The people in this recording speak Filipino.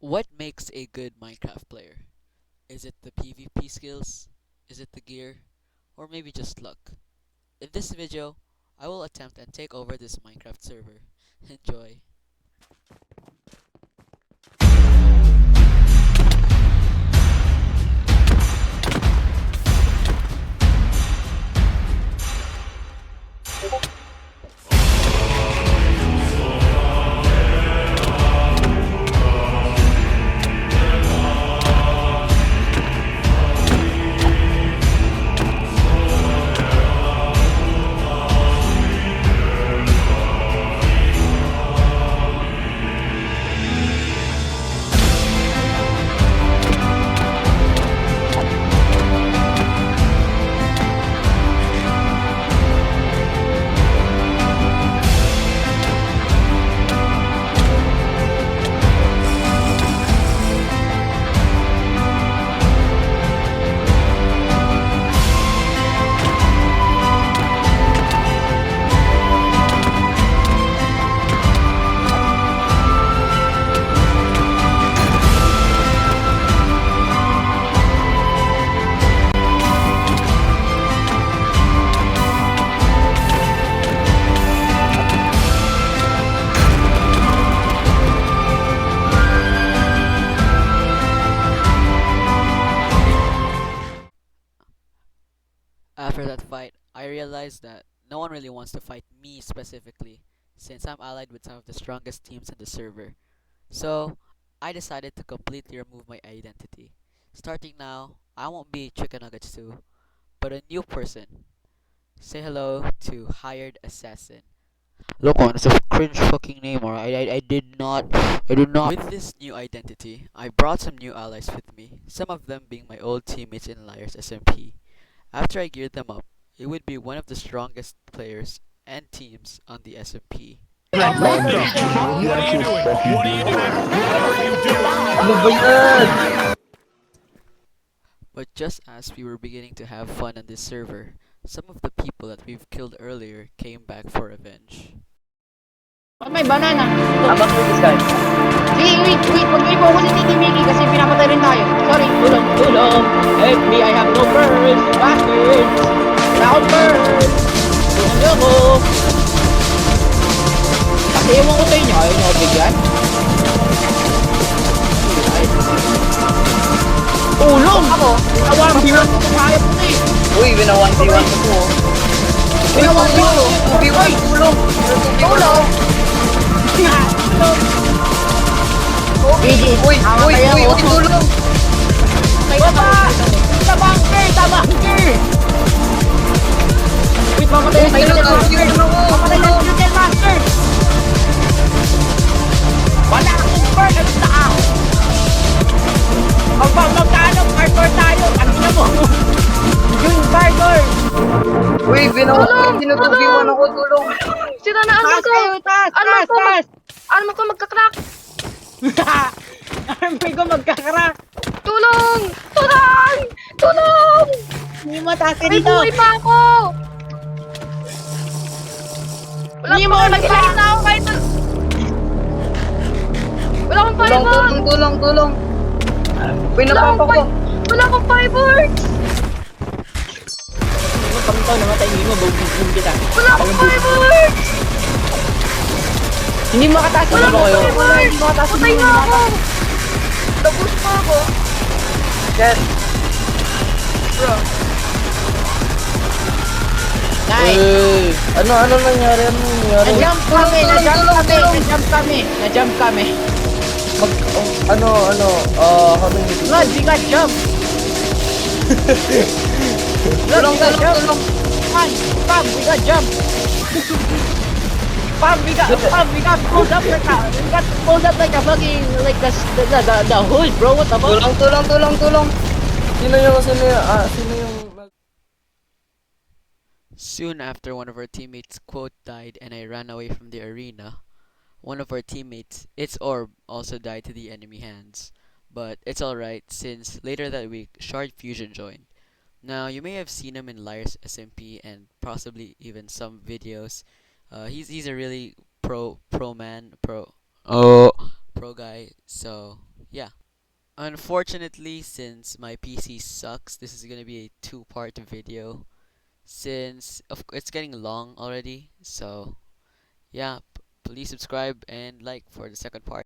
What makes a good Minecraft player? Is it the PvP skills? Is it the gear? Or maybe just luck? In this video, I will attempt and take over this Minecraft server. Enjoy. After that fight, I realized that no one really wants to fight me specifically, since I'm allied with some of the strongest teams in the server. So, I decided to completely remove my identity. Starting now, I won't be Chicken Nuggets 2, but a new person. Say hello to Hired Assassin. Look on, it's a cringe fucking name, alright? I did not. With this new identity, I brought some new allies with me, some of them being my old teammates in Liars SMP. After I geared them up, it would be one of the strongest players and teams on the SMP. But just as we were beginning to have fun on this server, some of the people that we've killed earlier came back for revenge. Oh, may banana. Abang with this guy. Sige, wait. Huwag niyo i-focus si Titi Mickey kasi pinapatay rin tayo. Sorry, tulong. Help me, I have no birds. Bastards. Wala akong birds. Tulungan niyo ako. Kasi ewan ko sa inyo, ayaw niyo ako bigyan. Tulong! Ako? Awang biwan ko kung hayop ko eh. Uy, wina-1v1 ko po. Pinawang ko. 2v1, tulong! Tulong! Uy, tulong! Baba! Sa bunker! Wait, mamatay na Skeleton Master! Mamatay na Skeleton Master! Wala akong bird! Ano sa ako? Magkano? Hardcore tayo! Ano na mo? Yung hardcore! Uy, wina-2v1 ako, tulong! Sira na armor ko! Taas! Armor ko magka-crack! Armoy ko magkakarak! Tulong! Tulong! Hindi mo taas ka May dito! buhay pa ako! Wala Hindi pa mo ako, na nag-ilag na ako kahit wala akong fireworks! Tulong! Uy, napapa ko! Wala akong fireworks! Kami to, namatay hindi mo, bugin kita. Wala akong fireworks! Hindi mo makataas Wala akong kayo. fireworks! Hindi mo makataas. Patay na ako! Tapos pa ako! Yes! Bro, Nice! Ano nangyari? Na-jump kami. How many? Lord, we got jump! Tulong! Pam, we got jump! Pam, we got pulled up like a, fucking, like the hood, bro, what the fuck? Tulong! Sino yung... Soon after one of our teammates quote died and I ran away from the arena, one of our teammates, its orb, also died to the enemy hands. But it's alright since later that week Shard Fusion joined. Now you may have seen him in Liar's SMP and possibly even some videos. He's a really pro pro guy. So yeah. Unfortunately, since my PC sucks, this is gonna be a two-part video. Since it's getting long already, so yeah, please subscribe and like for the second part.